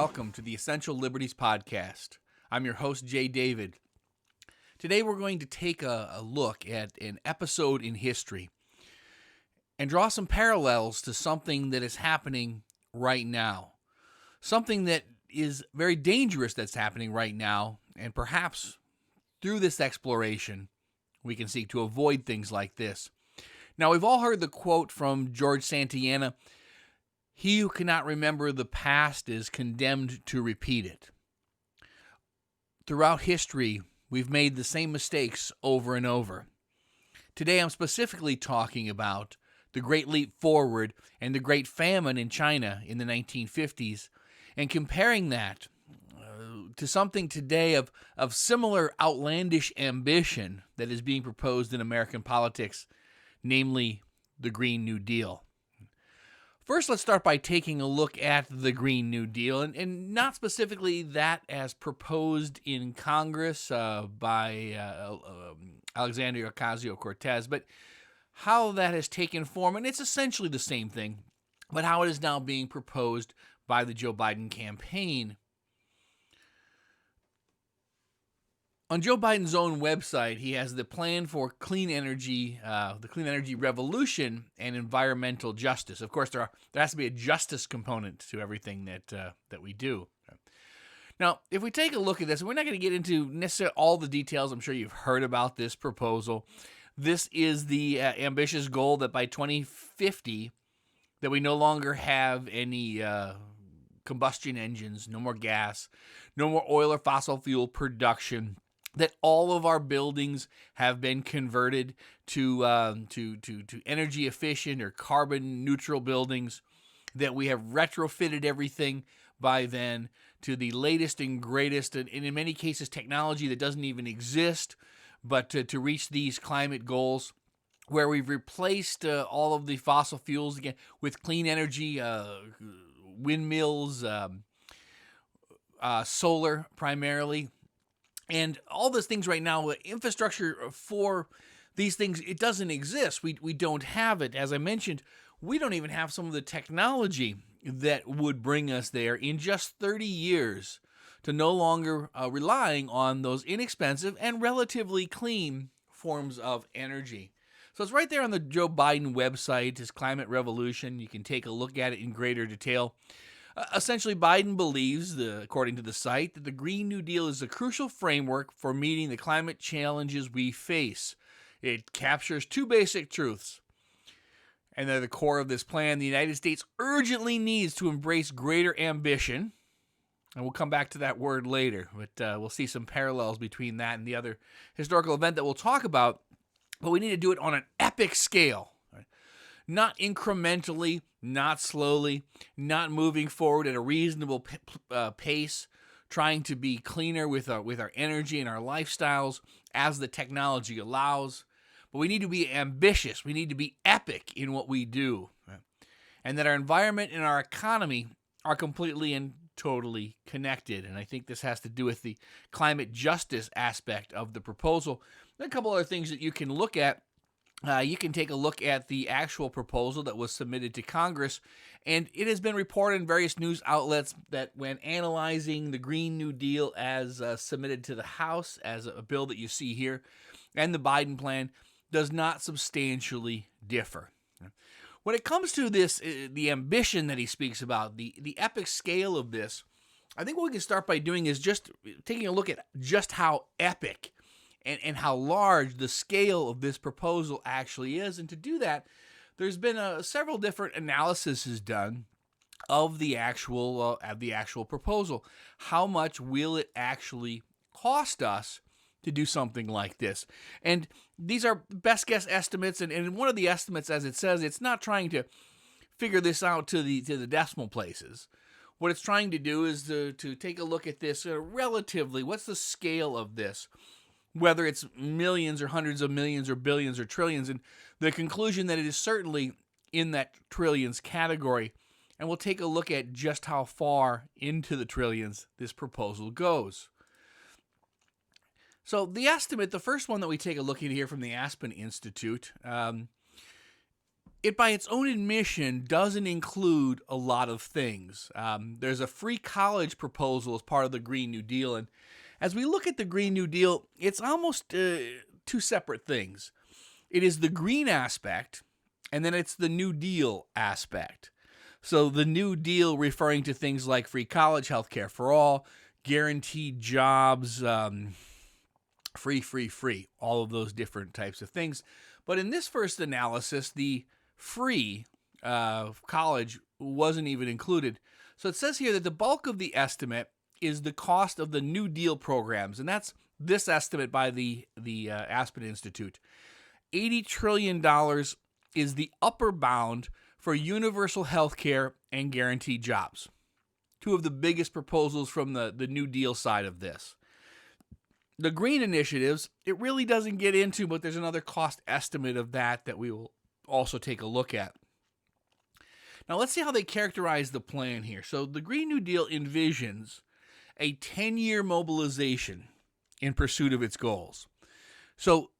welcome to the Essential Liberties Podcast. I'm your host, Jay David. Today we're going to take a look at an episode in history and draw some parallels to something that is happening right now. Something that is very dangerous that's happening right now, and perhaps through this exploration, we can seek to avoid things like this. Now, we've all heard the quote from George Santayana, "He who cannot remember the past is condemned to repeat it." Throughout history, we've made the same mistakes over and over. Today, I'm specifically talking about the Great Leap Forward and the Great Famine in China in the 1950s, and comparing that to something today of similar outlandish ambition that is being proposed in American politics, namely the Green New Deal. First, let's start by taking a look at the Green New Deal, and not specifically that as proposed in Congress by Alexandria Ocasio-Cortez, but how that has taken form, and it's essentially the same thing, but how it is now being proposed by the Joe Biden campaign. On Joe Biden's own website, he has the plan for clean energy, the clean energy revolution, and environmental justice. Of course, there has to be a justice component to everything that we do. Now, if we take a look at this, we're not going to get into necessarily all the details. I'm sure you've heard about this proposal. This is the ambitious goal that by 2050, that we no longer have any combustion engines, no more gas, no more oil or fossil fuel production, that all of our buildings have been converted to energy efficient or carbon neutral buildings, that we have retrofitted everything by then to the latest and greatest, and in many cases technology that doesn't even exist, but to reach these climate goals, where we've replaced all of the fossil fuels again with clean energy, windmills, solar primarily. And all those things right now, infrastructure for these things, it doesn't exist. We don't have it. As I mentioned, we don't even have some of the technology that would bring us there in just 30 years to no longer relying on those inexpensive and relatively clean forms of energy. So it's right there on the Joe Biden website, his climate revolution. You can take a look at it in greater detail. Essentially, Biden believes, according to the site, that the Green New Deal is a crucial framework for meeting the climate challenges we face. It captures two basic truths, and they're the core of this plan. The United States urgently needs to embrace greater ambition, and we'll come back to that word later, but we'll see some parallels between that and the other historical event that we'll talk about, but we need to do it on an epic scale. Not incrementally, not slowly, not moving forward at a reasonable pace, trying to be cleaner with our energy and our lifestyles as the technology allows. But we need to be ambitious. We need to be epic in what we do. And that our environment and our economy are completely and totally connected. And I think this has to do with the climate justice aspect of the proposal. There are a couple other things that you can look at. You can take a look at the actual proposal that was submitted to Congress, and it has been reported in various news outlets that when analyzing the Green New Deal as submitted to the House, as a bill that you see here, and the Biden plan, does not substantially differ. When it comes to this, the ambition that he speaks about, the epic scale of this, I think what we can start by doing is just taking a look at just how epic and how large the scale of this proposal actually is. And to do that, there's been several different analyses done of the actual proposal. How much will it actually cost us to do something like this? And these are best guess estimates, and one of the estimates, as it says, it's not trying to figure this out to the decimal places. What it's trying to do is to take a look at this relatively, what's the scale of this? Whether it's millions or hundreds of millions or billions or trillions, and the conclusion that it is certainly in that trillions category. And we'll take a look at just how far into the trillions this proposal goes. So the estimate, the first one that we take a look at here from the Aspen Institute, it by its own admission doesn't include a lot of things. There's a free college proposal as part of the Green New Deal, and as we look at the Green New Deal, it's almost two separate things. It is the green aspect, and then it's the New Deal aspect. So the New Deal referring to things like free college, healthcare for all, guaranteed jobs, free, all of those different types of things. But in this first analysis, the free college wasn't even included. So it says here that the bulk of the estimate is the cost of the New Deal programs, and that's this estimate by the Aspen Institute. $80 trillion is the upper bound for universal health care and guaranteed jobs. Two of the biggest proposals from the New Deal side of this. The green initiatives, it really doesn't get into, but there's another cost estimate of that we will also take a look at. Now let's see how they characterize the plan here. So the Green New Deal envisions a 10-year mobilization in pursuit of its goals. So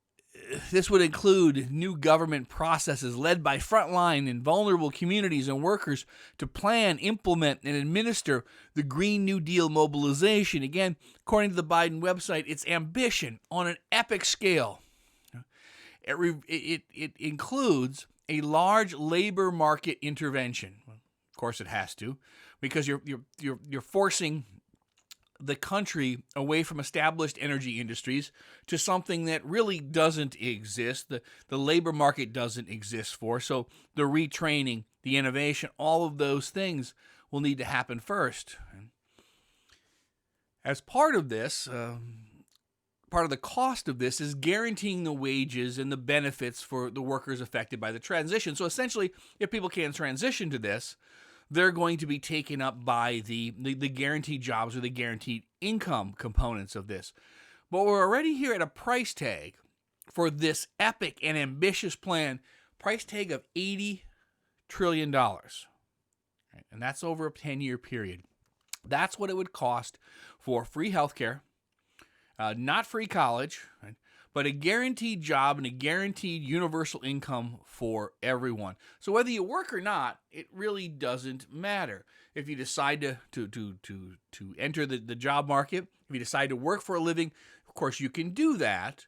this would include new government processes led by frontline and vulnerable communities and workers to plan, implement, and administer the Green New Deal mobilization. Again, according to the Biden website, it's ambition on an epic scale. It includes a large labor market intervention. Of course, it has to, because you're forcing the country away from established energy industries to something that really doesn't exist. The labor market doesn't exist for. So the retraining, the innovation, all of those things will need to happen first. As part of this, part of the cost of this is guaranteeing the wages and the benefits for the workers affected by the transition. So essentially, if people can transition to this, they're going to be taken up by the guaranteed jobs or the guaranteed income components of this. But we're already here at a price tag for this epic and ambitious plan, price tag of $80 trillion. And that's over a 10-year period. That's what it would cost for free healthcare, not free college, right, but a guaranteed job and a guaranteed universal income for everyone. So whether you work or not, it really doesn't matter. If you decide to enter the job market, if you decide to work for a living, of course you can do that.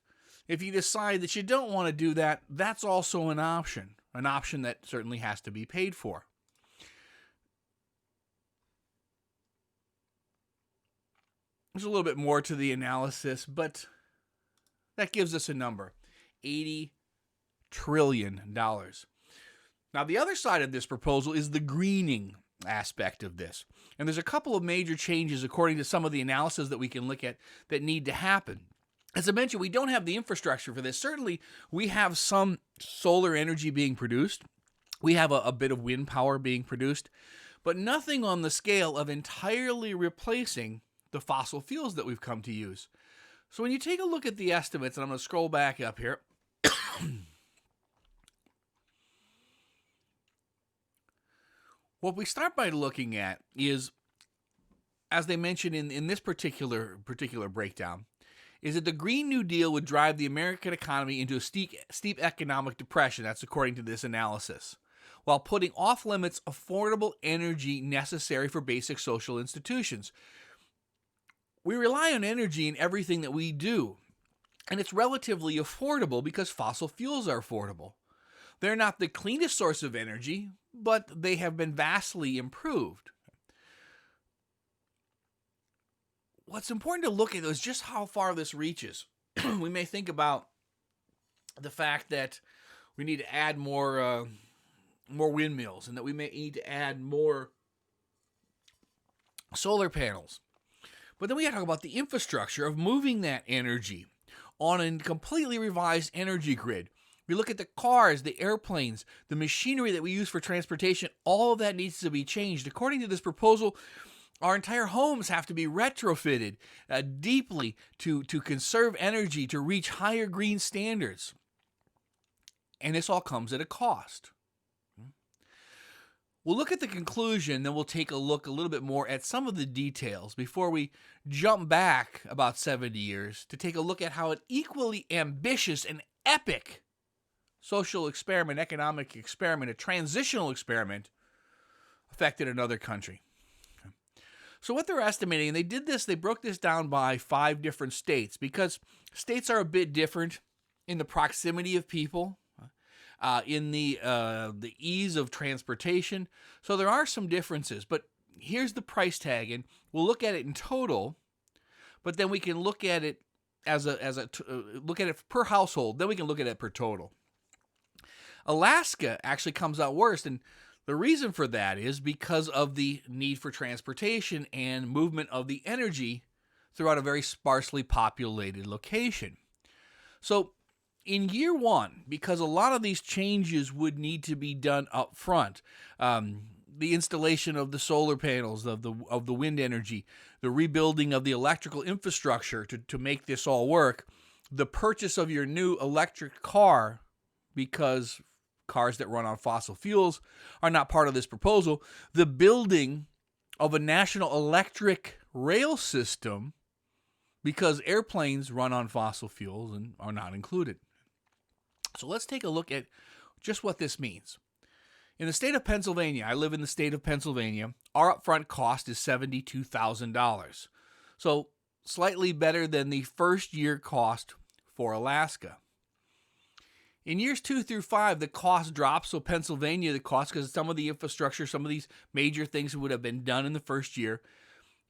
If you decide that you don't want to do that, that's also an option that certainly has to be paid for. There's a little bit more to the analysis, but that gives us a number, $80 trillion. Now, the other side of this proposal is the greening aspect of this. And there's a couple of major changes according to some of the analysis that we can look at that need to happen. As I mentioned, we don't have the infrastructure for this. Certainly, we have some solar energy being produced. We have a bit of wind power being produced, but nothing on the scale of entirely replacing the fossil fuels that we've come to use. So when you take a look at the estimates, and I'm going to scroll back up here, what we start by looking at is, as they mentioned in this particular breakdown, is that the Green New Deal would drive the American economy into a steep economic depression. That's according to this analysis, while putting off-limits affordable energy necessary for basic social institutions. We rely on energy in everything that we do, and it's relatively affordable because fossil fuels are affordable. They're not the cleanest source of energy, but they have been vastly improved. What's important to look at is just how far this reaches. We may think about the fact that we need to add more windmills, and that we may need to add more solar panels. But then we got to talk about the infrastructure of moving that energy on a completely revised energy grid. We look at the cars, the airplanes, the machinery that we use for transportation. All of that needs to be changed. According to this proposal, our entire homes have to be retrofitted deeply to conserve energy, to reach higher green standards. And this all comes at a cost. We'll look at the conclusion, then we'll take a look a little bit more at some of the details before we jump back about 70 years to take a look at how an equally ambitious and epic social experiment, economic experiment, a transitional experiment affected another country. So what they're estimating, they did this, they broke this down by 5 different states because states are a bit different in the proximity of people, in the ease of transportation. So there are some differences, but here's the price tag, and we'll look at it in total, but then we can look at it look at it per household, then we can look at it per total. Alaska actually comes out worst, and the reason for that is because of the need for transportation and movement of the energy throughout a very sparsely populated location. So in year 1, because a lot of these changes would need to be done up front, the installation of the solar panels, of the wind energy, the rebuilding of the electrical infrastructure to make this all work, the purchase of your new electric car, because cars that run on fossil fuels are not part of this proposal, the building of a national electric rail system, because airplanes run on fossil fuels and are not included. So let's take a look at just what this means. In the state of Pennsylvania, I live in the state of Pennsylvania, our upfront cost is $72,000. So slightly better than the first year cost for Alaska. In years 2 through 5, the cost drops. So Pennsylvania, the cost, because some of the infrastructure, some of these major things would have been done in the first year.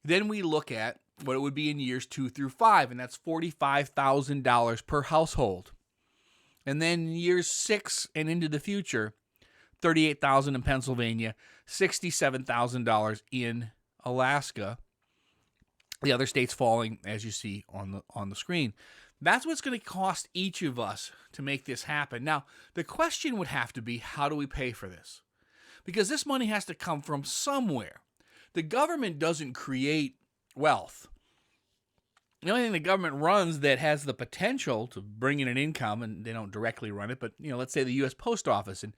Then we look at what it would be in years 2 through 5, and that's $45,000 per household. And then years 6 and into the future, $38,000 in Pennsylvania, $67,000 in Alaska. The other states falling, as you see on the screen. That's what's going to cost each of us to make this happen. Now, the question would have to be, how do we pay for this? Because this money has to come from somewhere. The government doesn't create wealth. The only thing the government runs that has the potential to bring in an income, and they don't directly run it, but let's say the U.S. Post Office, and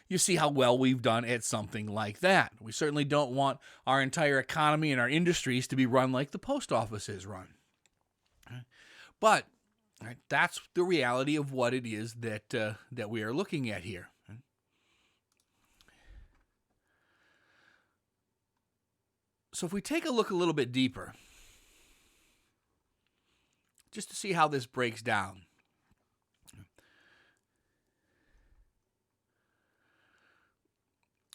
you see how well we've done at something like that. We certainly don't want our entire economy and our industries to be run like the post office is run. But that's the reality of what it is that we are looking at here. So if we take a look a little bit deeper, just to see how this breaks down.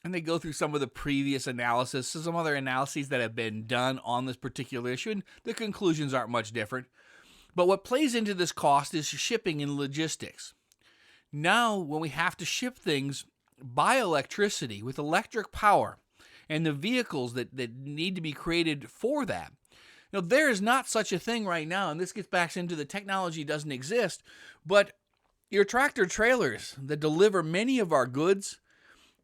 And they go through some of the previous analysis, some other analyses that have been done on this particular issue, and the conclusions aren't much different. But what plays into this cost is shipping and logistics. Now, when we have to ship things by electricity, with electric power, and the vehicles that need to be created for that, there is not such a thing right now, and this gets back into the technology doesn't exist, but your tractor trailers that deliver many of our goods,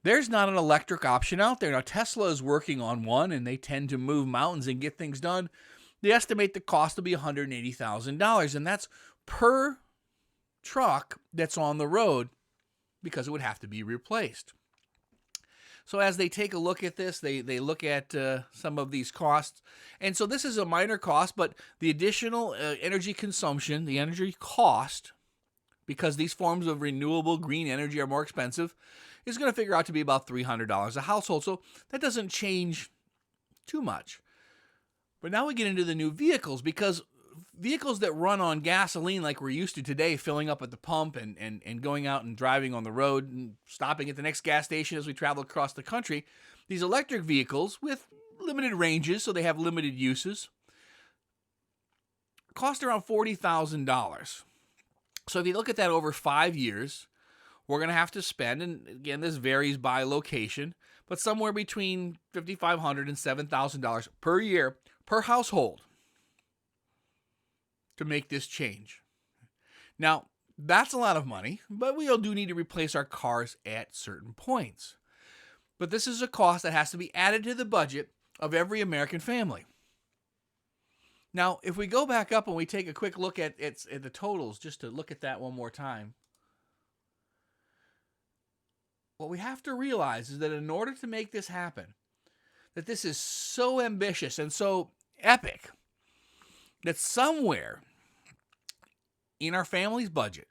there's not an electric option out there. Now, Tesla is working on one, and they tend to move mountains and get things done. They estimate the cost to be $180,000, and that's per truck that's on the road, because it would have to be replaced. So as they take a look at this, they look at some of these costs. And so this is a minor cost, but the additional energy consumption, the energy cost, because these forms of renewable green energy are more expensive, is going to figure out to be about $300 a household. So that doesn't change too much. But now we get into the new vehicles, because vehicles that run on gasoline like we're used to today, filling up at the pump and going out and driving on the road and stopping at the next gas station as we travel across the country, these electric vehicles with limited ranges, so they have limited uses, cost around $40,000. So if you look at that over 5 years, we're going to have to spend, and again, this varies by location, but somewhere between $5,500 and $7,000 per year per household to make this change. Now, that's a lot of money, but we all do need to replace our cars at certain points. But this is a cost that has to be added to the budget of every American family. Now, if we go back up and we take a quick look at the totals, just to look at that one more time, what we have to realize is that in order to make this happen, that this is so ambitious and so epic, that somewhere in our family's budget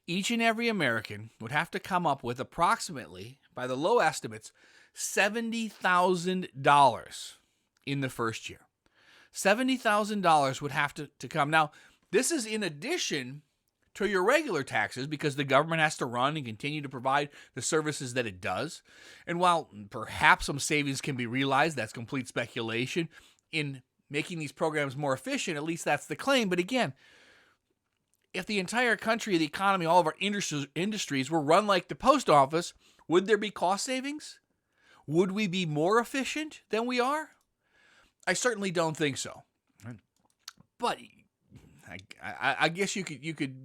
each and every American would have to come up with approximately, by the low estimates, $70,000 in the first year. $70,000 would have to come. Now, this is in addition to your regular taxes because the government has to run and continue to provide the services that it does. And while perhaps some savings can be realized, that's complete speculation, in making these programs more efficient, at least that's the claim. But again, if the entire country, the economy, all of our industries were run like the post office, would there be cost savings? Would we be more efficient than we are? I certainly don't think so. But I guess you could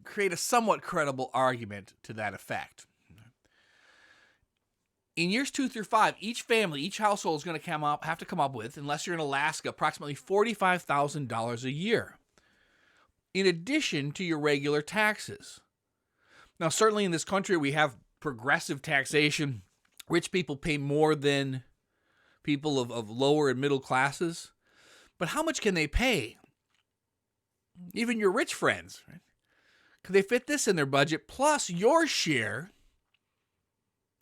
create a somewhat credible argument to that effect. In years 2 through 5, each family, each household is going to have to come up with, unless you're in Alaska, approximately $45,000 a year, in addition to your regular taxes. Now, certainly in this country, we have progressive taxation. Rich people pay more than people of lower and middle classes. But how much can they pay? Even your rich friends, right? Could they fit this in their budget, plus your share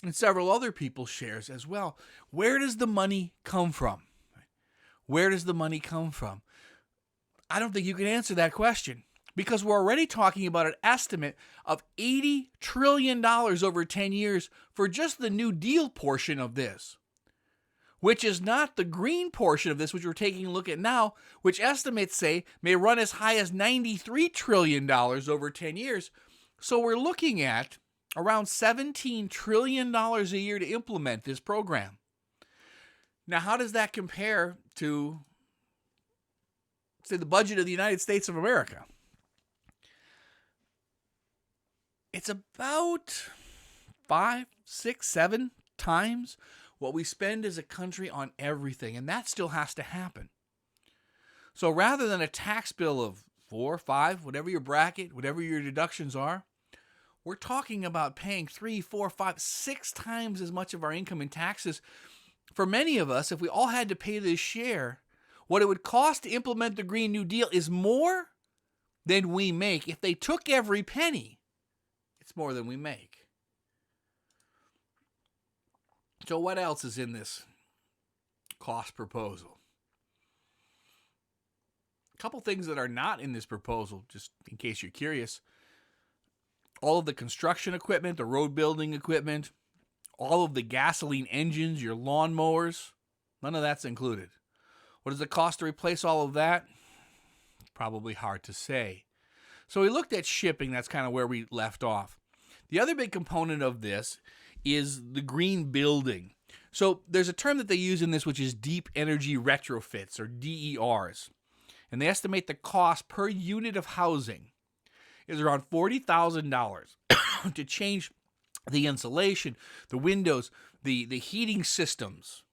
and several other people's shares as well? Where does the money come from? Where does the money come from? I don't think you can answer that question because we're already talking about an estimate of $80 trillion over 10 years for just the New Deal portion of this, which is not the green portion of this, which we're taking a look at now, which estimates say may run as high as $93 trillion over 10 years. So we're looking at around $17 trillion a year to implement this program. Now, how does that compare to, say, the budget of the United States of America? It's about 5, 6, 7 times what we spend as a country on everything, and that still has to happen. So rather than a tax bill of 4, 5, whatever your bracket, whatever your deductions are, we're talking about paying 3, 4, 5, 6 times as much of our income in taxes. For many of us, if we all had to pay this share, what it would cost to implement the Green New Deal is more than we make. If they took every penny, it's more than we make. So what else is in this cost proposal? A couple things that are not in this proposal, just in case you're curious. All of the construction equipment, the road building equipment, all of the gasoline engines, your lawnmowers, none of that's included. What does it cost to replace all of that? Probably hard to say. So we looked at shipping. That's kind of where we left off. The other big component of this is the green building. So there's a term that they use in this, which is deep energy retrofits, or DERs. And they estimate the cost per unit of housing is around $40,000 to change the insulation, the windows, the heating systems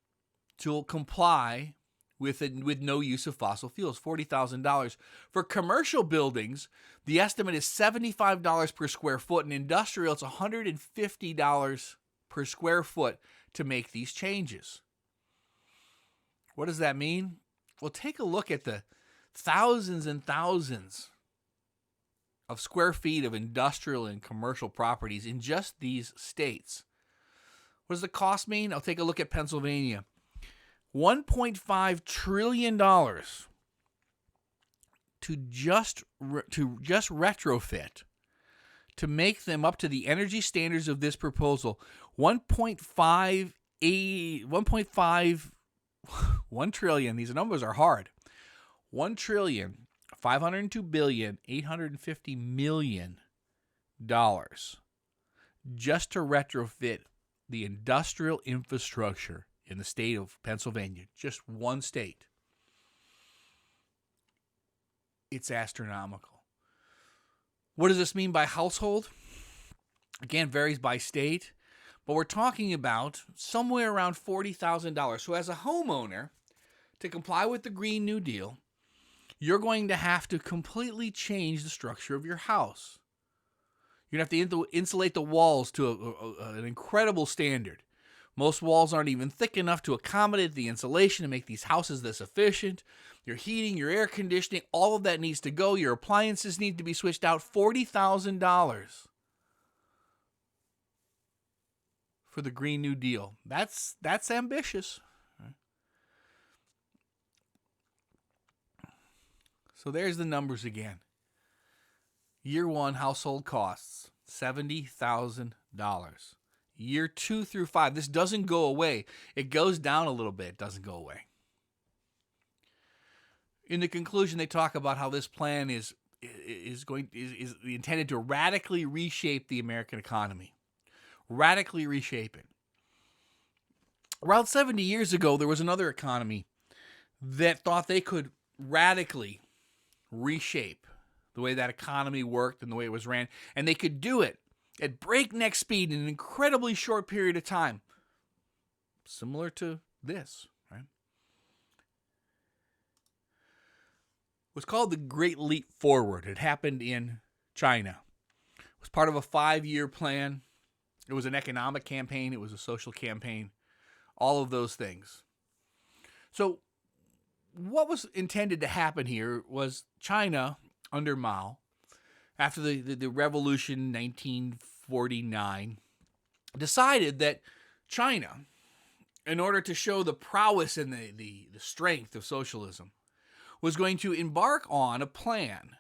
to comply with no use of fossil fuels, $40,000. For commercial buildings, the estimate is $75 per square foot, and industrial, it's $150 per square foot to make these changes. What does that mean? Well, take a look at the thousands and thousands of square feet of industrial and commercial properties in just these states. What does the cost mean? I'll take a look at Pennsylvania. $1.5 trillion to just retrofit, to make them up to the energy standards of this proposal. 1 trillion, these numbers are hard. 1,502,850,000,000 just to retrofit the industrial infrastructure in the state of Pennsylvania, just one state. It's astronomical. What does this mean by household? Again, varies by state, but we're talking about somewhere around $40,000. So as a homeowner, to comply with the Green New Deal, you're going to have to completely change the structure of your house. You're going to have to insulate the walls to an incredible standard. Most walls aren't even thick enough to accommodate the insulation to make these houses this efficient. Your heating, your air conditioning, all of that needs to go. Your appliances need to be switched out. $40,000 for the Green New Deal. That's ambitious. So there's the numbers again. Year 1 household costs, $70,000. Year 2 through 5, this doesn't go away. It goes down a little bit. It doesn't go away. In the conclusion, they talk about how this plan is intended to radically reshape the American economy. Radically reshape it. Around 70 years ago, there was another economy that thought they could radically reshape the way that economy worked and the way it was ran, and they could do it at breakneck speed in an incredibly short period of time. Similar to this, right? It was called the Great Leap Forward. It happened in China. It was part of a 5-year plan. It was an economic campaign. It was a social campaign. All of those things. So what was intended to happen here was China, under Mao, after the revolution in 1949, decided that China, in order to show the prowess and the strength of socialism, was going to embark on a plan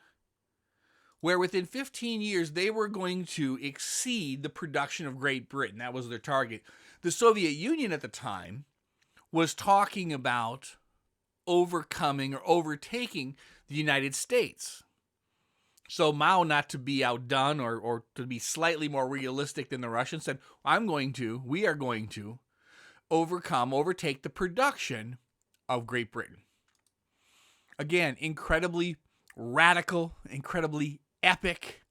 where within 15 years they were going to exceed the production of Great Britain. That was their target. The Soviet Union at the time was talking about overcoming or overtaking the United States. So Mao, not to be outdone or to be slightly more realistic than the Russians, said, we are going to overtake the production of Great Britain. Again, incredibly radical, incredibly epic,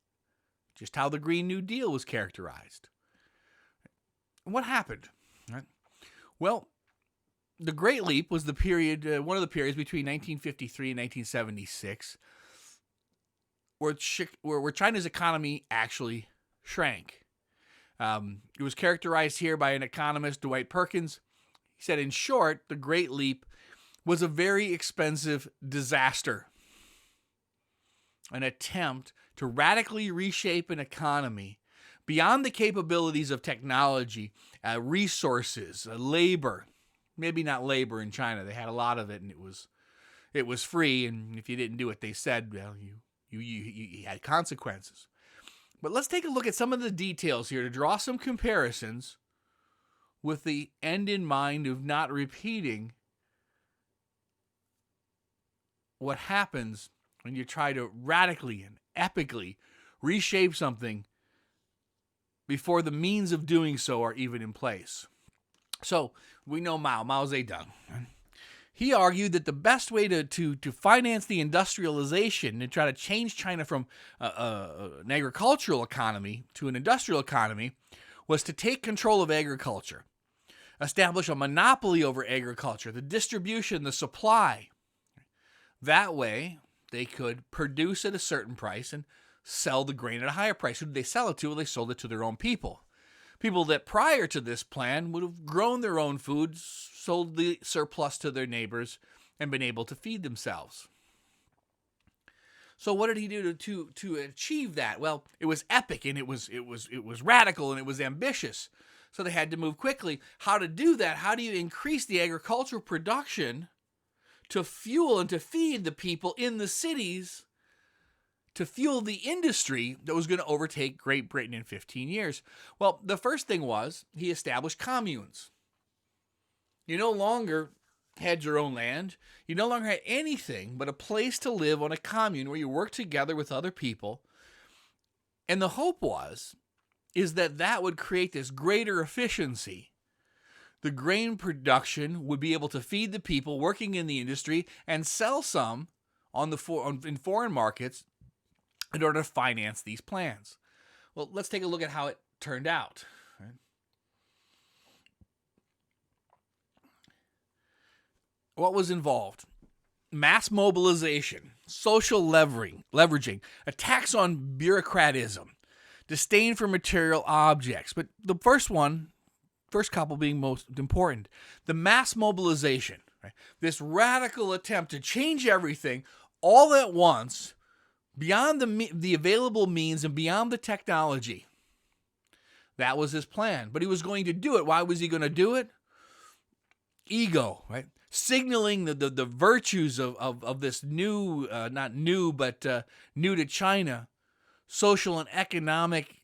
just how the Green New Deal was characterized. What happened? Right? Well, the Great Leap was the period, one of the periods between 1953 and 1976, where China's economy actually shrank. It was characterized here by an economist, Dwight Perkins. He said, in short, the Great Leap was a very expensive disaster, an attempt to radically reshape an economy beyond the capabilities of technology, resources, labor. Maybe not labor in China. They had a lot of it, and it was free. And if you didn't do it, they said, well, you had consequences. But let's take a look at some of the details here to draw some comparisons with the end in mind of not repeating what happens when you try to radically and epically reshape something before the means of doing so are even in place. So we know Mao Zedong. He argued that the best way to finance the industrialization and try to change China from an agricultural economy to an industrial economy was to take control of agriculture, establish a monopoly over agriculture, the distribution, the supply. That way, they could produce at a certain price and sell the grain at a higher price. Who did they sell it to? Well, they sold it to their own people. People that prior to this plan would have grown their own food, sold the surplus to their neighbors, and been able to feed themselves. So what did he do to achieve that? Well, it was epic, and it was radical, and it was ambitious. So they had to move quickly. How to do that? How do you increase the agricultural production to fuel and to feed the people in the cities, to fuel the industry that was going to overtake Great Britain in 15 years? Well, the first thing was he established communes. You no longer had your own land. You no longer had anything but a place to live on a commune where you worked together with other people. And the hope is that would create this greater efficiency. The grain production would be able to feed the people working in the industry and sell some in foreign markets in order to finance these plans. Well, let's take a look at how it turned out. Right? What was involved? Mass mobilization, social leveraging, attacks on bureaucratism, disdain for material objects. But the first couple being most important, the mass mobilization, right? This radical attempt to change everything all at once, beyond the available means and beyond the technology. That was his plan. But he was going to do it. Why was he going to do it? Ego, right? Signaling the virtues of this new, not new, but new to China, social and economic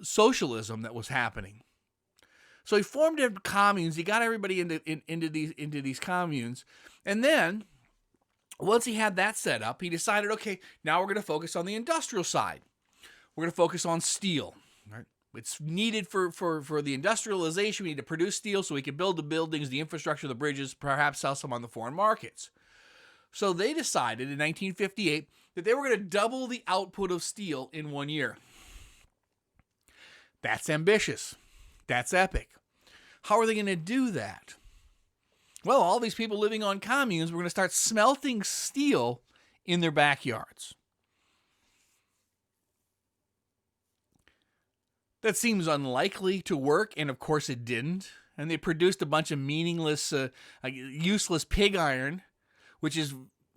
socialism that was happening. So he formed communes. He got everybody into these communes, and then once he had that set up, he decided, okay, now we're going to focus on the industrial side. We're going to focus on steel. Right? It's needed for the industrialization. We need to produce steel so we can build the buildings, the infrastructure, the bridges, perhaps sell some on the foreign markets. So they decided in 1958 that they were going to double the output of steel in 1 year. That's ambitious. That's epic. How are they going to do that? Well, all these people living on communes were going to start smelting steel in their backyards. That seems unlikely to work, and of course it didn't. And they produced a bunch of meaningless, useless pig iron, which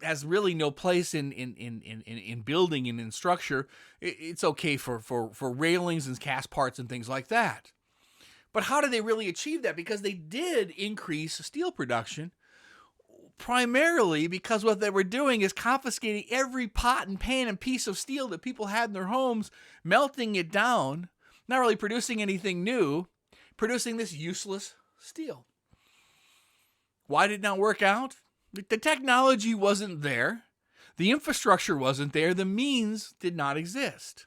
has really no place in building and in structure. It's okay for railings and cast parts and things like that. But how did they really achieve that? Because they did increase steel production, primarily because what they were doing is confiscating every pot and pan and piece of steel that people had in their homes, melting it down, not really producing anything new, producing this useless steel. Why did it not work out? The technology wasn't there. The infrastructure wasn't there. The means did not exist.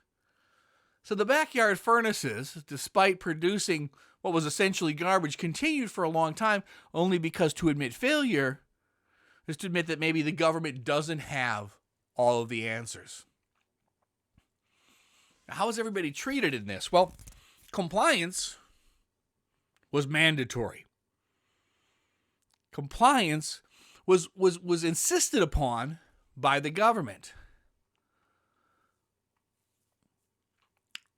So the backyard furnaces, despite producing what was essentially garbage, continued for a long time, only because to admit failure is to admit that maybe the government doesn't have all of the answers. Now, how was everybody treated in this? Well, compliance was mandatory. Compliance was insisted upon by the government.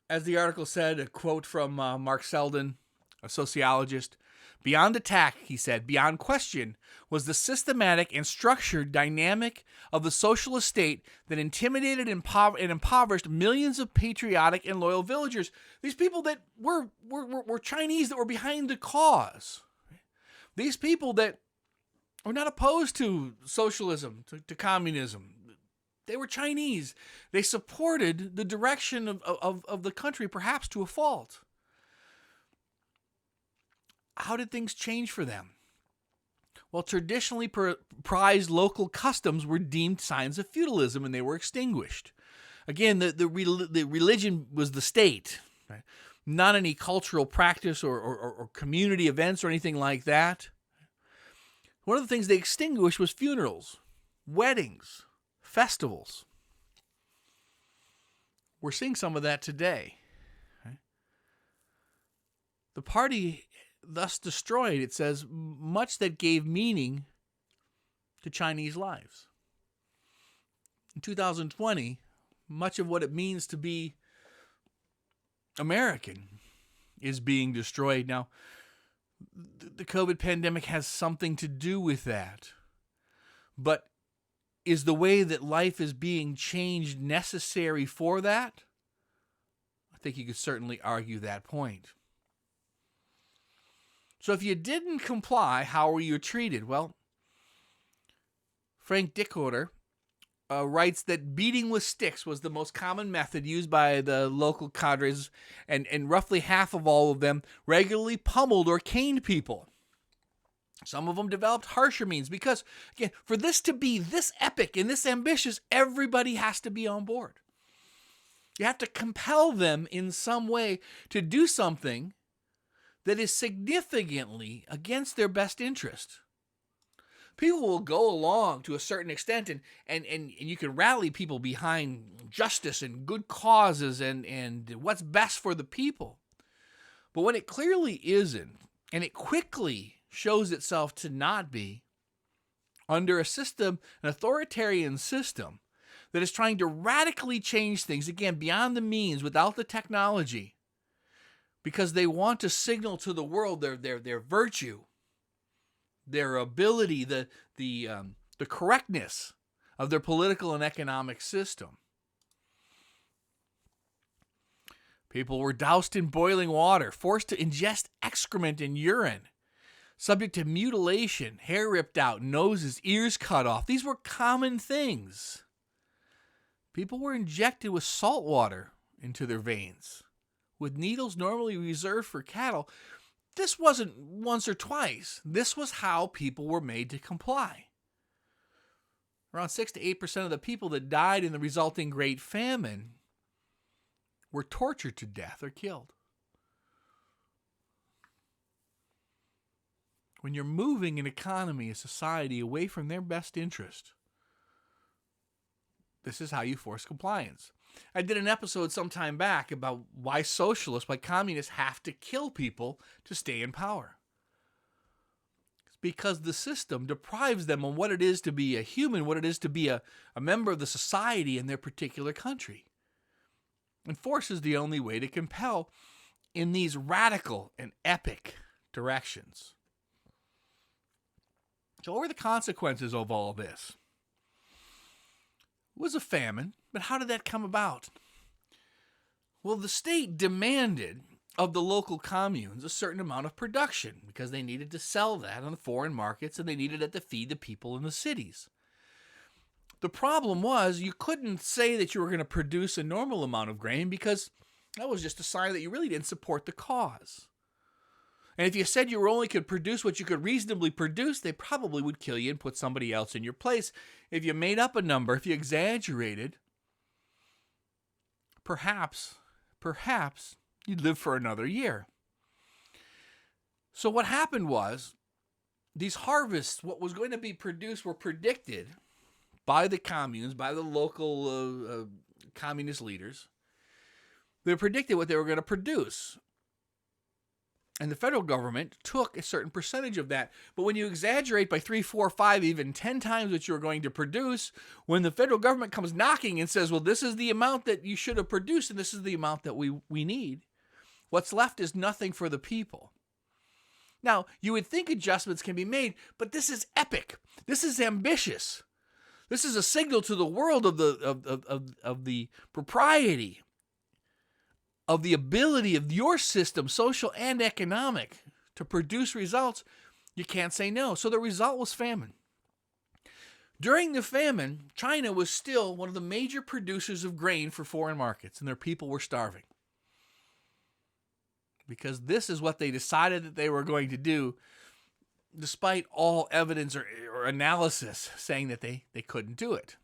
As the article said, a quote from Mark Selden, a sociologist, "Beyond attack," he said, "beyond question, was the systematic and structured dynamic of the socialist state that intimidated and impoverished millions of patriotic and loyal villagers." These people that were Chinese, that were behind the cause. These people that were not opposed to socialism, to communism. They were Chinese. They supported the direction of the country, perhaps to a fault. How did things change for them? Well, traditionally prized local customs were deemed signs of feudalism, and they were extinguished. Again, the religion was the state, right? Not any cultural practice or community events or anything like that. One of the things they extinguished was funerals, weddings, festivals. We're seeing some of that today. Right? The party thus destroyed, it says, much that gave meaning to Chinese lives. In 2020, much of what it means to be American is being destroyed. Now, the COVID pandemic has something to do with that. But is the way that life is being changed necessary for that? I think you could certainly argue that point. So if you didn't comply, how were you treated? Well, Frank Dickwater writes that beating with sticks was the most common method used by the local cadres, and roughly half of all of them regularly pummeled or caned people. Some of them developed harsher means because, again, for this to be this epic and this ambitious, everybody has to be on board. You have to compel them in some way to do something that is significantly against their best interest. People will go along to a certain extent, and you can rally people behind justice and good causes and what's best for the people. But when it clearly isn't, and it quickly shows itself to not be, under a system, an authoritarian system, that is trying to radically change things, again, beyond the means, without the technology, because they want to signal to the world their virtue, their ability, the correctness of their political and economic system. People were doused in boiling water, forced to ingest excrement and urine, subject to mutilation, hair ripped out, noses, ears cut off. These were common things. People were injected with salt water into their veins, with needles normally reserved for cattle. This wasn't once or twice. This was how people were made to comply. Around 6 to 8% of the people that died in the resulting Great Famine were tortured to death or killed. When you're moving an economy, a society away from their best interest, this is how you force compliance. I did an episode some time back about why communists have to kill people to stay in power. It's because the system deprives them of what it is to be a human, what it is to be a member of the society in their particular country. And force is the only way to compel in these radical and epic directions. So what were the consequences of all this? It was a famine, but how did that come about? Well, the state demanded of the local communes a certain amount of production because they needed to sell that on the foreign markets and they needed it to feed the people in the cities. The problem was you couldn't say that you were going to produce a normal amount of grain because that was just a sign that you really didn't support the cause. And if you said you only could produce what you could reasonably produce, they probably would kill you and put somebody else in your place. If you made up a number, if you exaggerated, perhaps you'd live for another year. So what happened was, these harvests, what was going to be produced, were predicted by the communes, by the local communist leaders. They predicted what they were going to produce. And the federal government took a certain percentage of that. But when you exaggerate by 3, 4, 5, even 10 times what you're going to produce, when the federal government comes knocking and says, well, this is the amount that you should have produced and this is the amount that we need, what's left is nothing for the people. Now, you would think adjustments can be made, but this is epic. This is ambitious. This is a signal to the world of the propriety, of the ability of your system, social and economic, to produce results. You can't say no. So the result was famine. During the famine, China was still one of the major producers of grain for foreign markets, and their people were starving. Because this is what they decided that they were going to do, despite all evidence or analysis saying that they couldn't do it.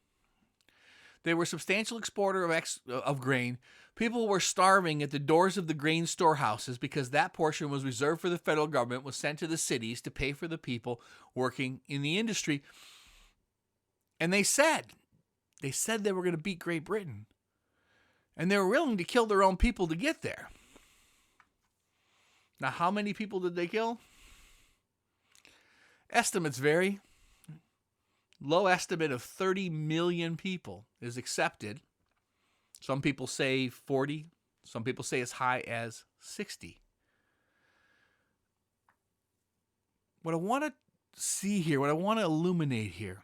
They were a substantial exporter of grain. People were starving at the doors of the grain storehouses because that portion was reserved for the federal government, was sent to the cities to pay for the people working in the industry. And they said they were going to beat Great Britain. And they were willing to kill their own people to get there. Now, how many people did they kill? Estimates vary. Low estimate of 30 million people is accepted. Some people say 40. Some people say as high as 60. What I want to see here, what I want to illuminate here,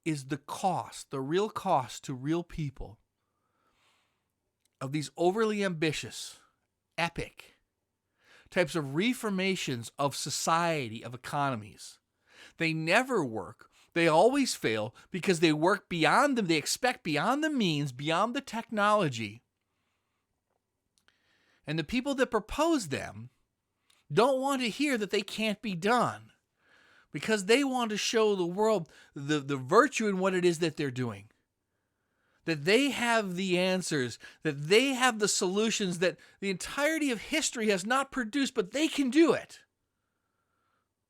is the cost, the real cost to real people of these overly ambitious, epic types of reformations of society, of economies. They never work. They always fail because they work beyond them. They expect beyond the means, beyond the technology. And the people that propose them don't want to hear that they can't be done because they want to show the world the virtue in what it is that they're doing. That they have the answers, that they have the solutions that the entirety of history has not produced, but they can do it.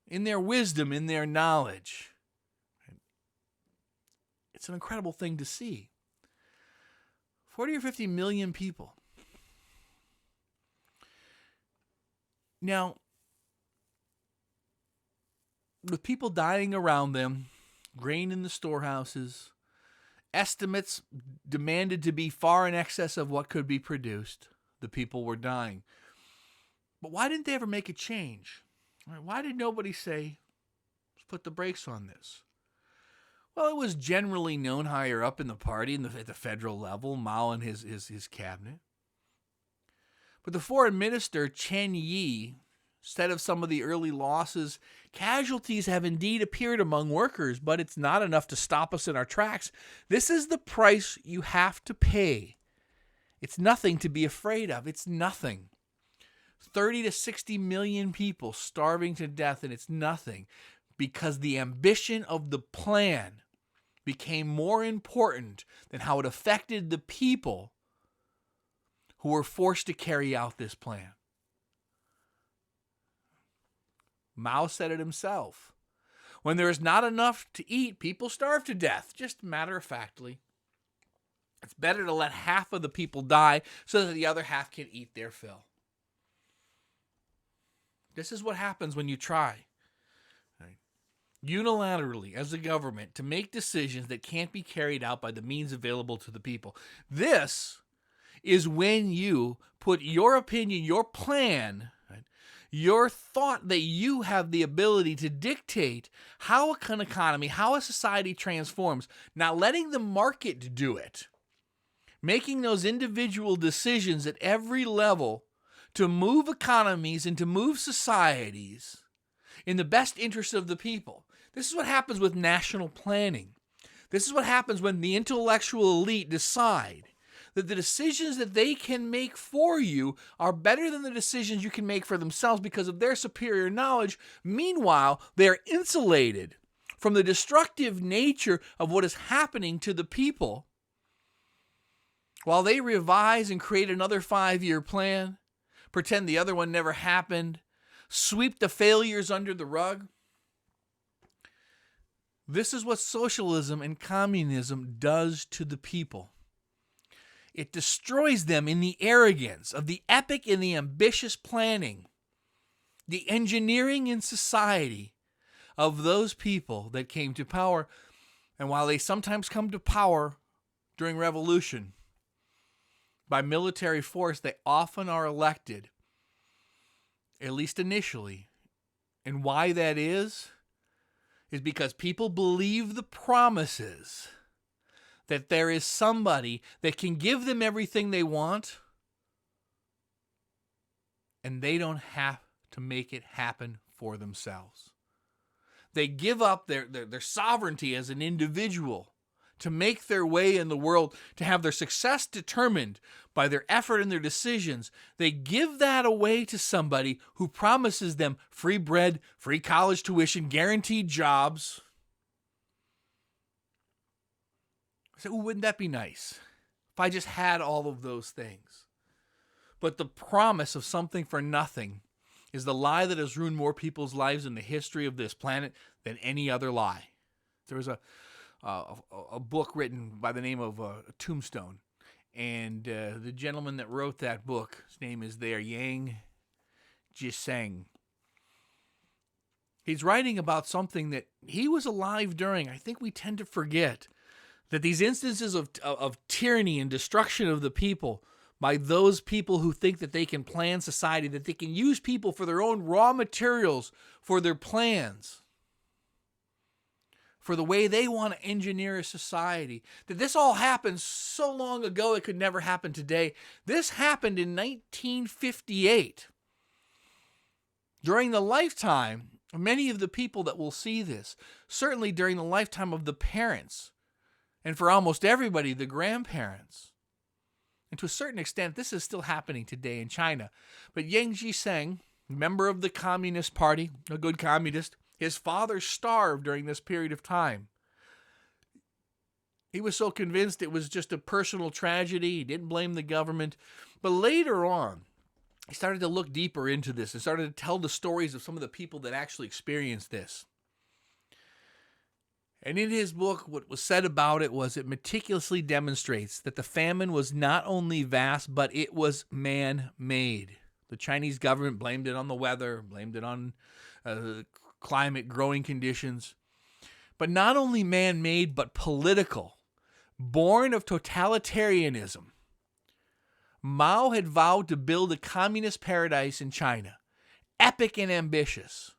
In their wisdom, in their knowledge. It's an incredible thing to see. 40 or 50 million people. Now, with people dying around them, grain in the storehouses, estimates demanded to be far in excess of what could be produced, the people were dying. But why didn't they ever make a change? Why did nobody say, let's put the brakes on this? Well, it was generally known higher up in the party at the federal level, Mao and his cabinet. But the foreign minister, Chen Yi, said of some of the early losses, casualties have indeed appeared among workers, but it's not enough to stop us in our tracks. This is the price you have to pay. It's nothing to be afraid of. It's nothing. 30 to 60 million people starving to death, and it's nothing because the ambition of the plan became more important than how it affected the people who were forced to carry out this plan. Mao said it himself. When there is not enough to eat, people starve to death, just matter-of-factly. It's better to let half of the people die so that the other half can eat their fill. This is what happens when you try, right, unilaterally as a government to make decisions that can't be carried out by the means available to the people. This is when you put your opinion, your plan, right, your thought that you have the ability to dictate how an economy, how a society transforms, not letting the market do it, making those individual decisions at every level to move economies and to move societies in the best interest of the people. This is what happens with national planning. This is what happens when the intellectual elite decide that the decisions that they can make for you are better than the decisions you can make for themselves because of their superior knowledge. Meanwhile, they're insulated from the destructive nature of what is happening to the people while they revise and create another 5-year plan, pretend the other one never happened, sweep the failures under the rug. This is what socialism and communism does to the people. It destroys them in the arrogance of the epic and the ambitious planning, the engineering in society of those people that came to power. And while they sometimes come to power during revolution, by military force, they often are elected, at least initially. And why that is because people believe the promises that there is somebody that can give them everything they want, and they don't have to make it happen for themselves. They give up their sovereignty as an individual to make their way in the world, to have their success determined by their effort and their decisions. They give that away to somebody who promises them free bread, free college tuition, guaranteed jobs. I said, wouldn't that be nice if I just had all of those things? But the promise of something for nothing is the lie that has ruined more people's lives in the history of this planet than any other lie. There was a book written by the name of Tombstone, and the gentleman that wrote that book, his name is there, Yang Jiseng. He's writing about something that he was alive during. I think we tend to forget that these instances of tyranny and destruction of the people by those people who think that they can plan society, that they can use people for their own raw materials, for their plans, for the way they want to engineer a society, that this all happened so long ago it could never happen today. This happened in 1958. During the lifetime of many of the people that will see this, certainly during the lifetime of the parents, and for almost everybody, the grandparents. And to a certain extent, this is still happening today in China. But Yang Jiseng, member of the Communist Party, a good communist, his father starved during this period of time. He was so convinced it was just a personal tragedy. He didn't blame the government. But later on, he started to look deeper into this and started to tell the stories of some of the people that actually experienced this. And in his book, what was said about it was it meticulously demonstrates that the famine was not only vast, but it was man-made. The Chinese government blamed it on the weather, blamed it on climate, growing conditions. But not only man-made, but political, born of totalitarianism. Mao had vowed to build a communist paradise in China, epic and ambitious,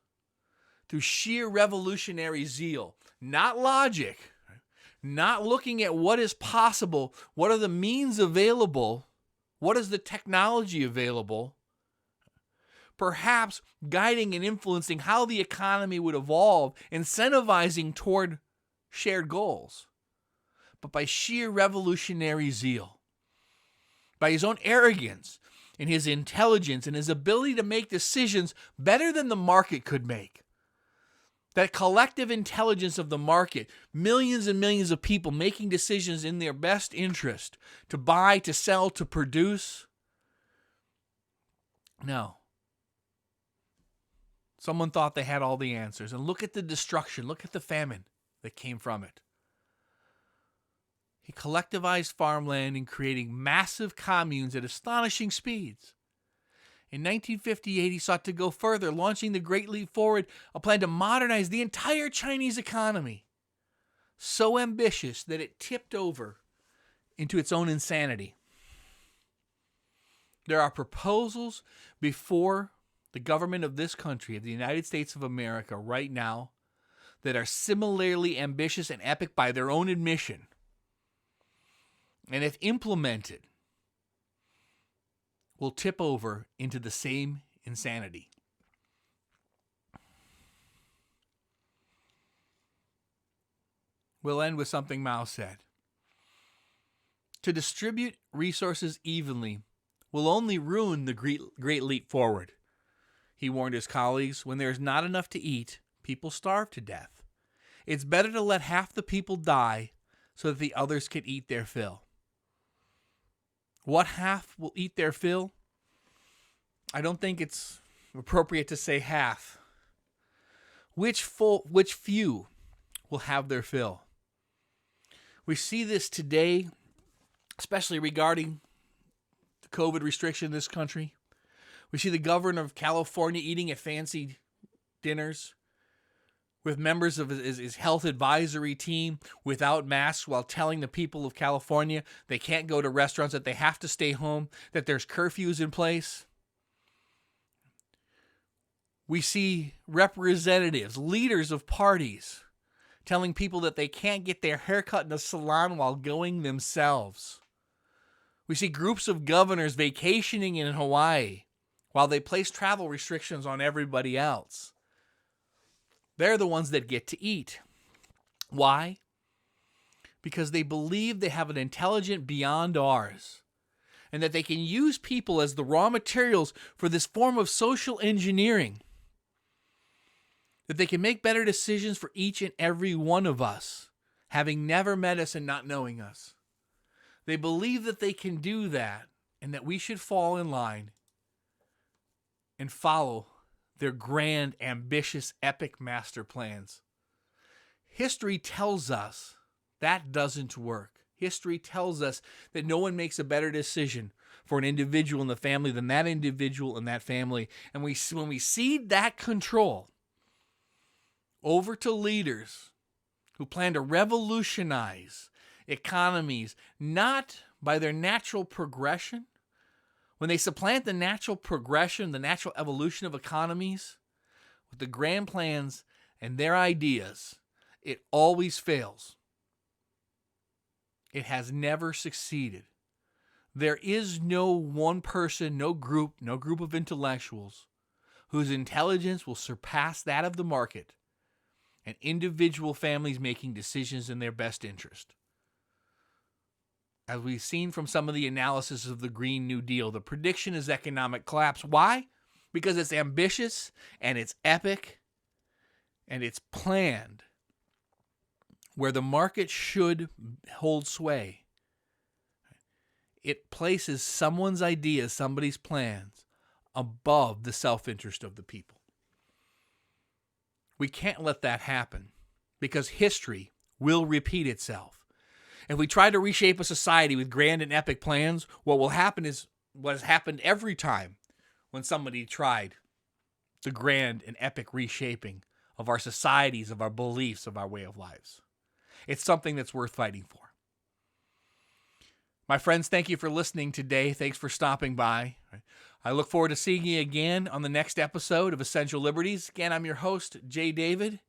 through sheer revolutionary zeal, not logic, right? not looking at what is possible, what are the means available, what is the technology available, perhaps guiding and influencing how the economy would evolve, incentivizing toward shared goals, but by sheer revolutionary zeal, by his own arrogance and his intelligence and his ability to make decisions better than the market could make. That collective intelligence of the market, millions and millions of people making decisions in their best interest to buy, to sell, to produce. No. Someone thought they had all the answers. And look at the destruction. Look at the famine that came from it. He collectivized farmland and creating massive communes at astonishing speeds. In 1958, he sought to go further, launching the Great Leap Forward, a plan to modernize the entire Chinese economy. So ambitious that it tipped over into its own insanity. There are proposals before the government of this country, of the United States of America, right now, that are similarly ambitious and epic by their own admission. And if implemented, will tip over into the same insanity. We'll end with something Mao said. To distribute resources evenly will only ruin the great leap forward. He warned his colleagues, when there is not enough to eat, people starve to death. It's better to let half the people die so that the others can eat their fill. What half will eat their fill? I don't think it's appropriate to say half. Which few will have their fill? We see this today, especially regarding the COVID restriction in this country. We see the governor of California eating at fancy dinners with members of his health advisory team without masks, while telling the people of California they can't go to restaurants, that they have to stay home, that there's curfews in place. We see representatives, leaders of parties, telling people that they can't get their hair cut in a salon while going themselves. We see groups of governors vacationing in Hawaii while they place travel restrictions on everybody else. They're the ones that get to eat. Why? Because they believe they have an intelligence beyond ours, and that they can use people as the raw materials for this form of social engineering. That they can make better decisions for each and every one of us, having never met us and not knowing us. They believe that they can do that, and that we should fall in line and follow their grand, ambitious, epic master plans. History tells us that doesn't work. History tells us that no one makes a better decision for an individual in the family than that individual in that family. And when we cede that control over to leaders who plan to revolutionize economies, not by their natural progression, when they supplant the natural progression, the natural evolution of economies with the grand plans and their ideas, it always fails. It has never succeeded. There is no one person, no group of intellectuals whose intelligence will surpass that of the market and individual families making decisions in their best interest. As we've seen from some of the analysis of the Green New Deal, the prediction is economic collapse. Why? Because it's ambitious and it's epic and it's planned where the market should hold sway. It places someone's ideas, somebody's plans, above the self-interest of the people. We can't let that happen because history will repeat itself. If we try to reshape a society with grand and epic plans, what will happen is what has happened every time when somebody tried the grand and epic reshaping of our societies, of our beliefs, of our way of lives. It's something that's worth fighting for. My friends, thank you for listening today. Thanks for stopping by. I look forward to seeing you again on the next episode of Essential Liberties. Again, I'm your host, Jay David,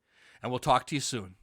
and we'll talk to you soon.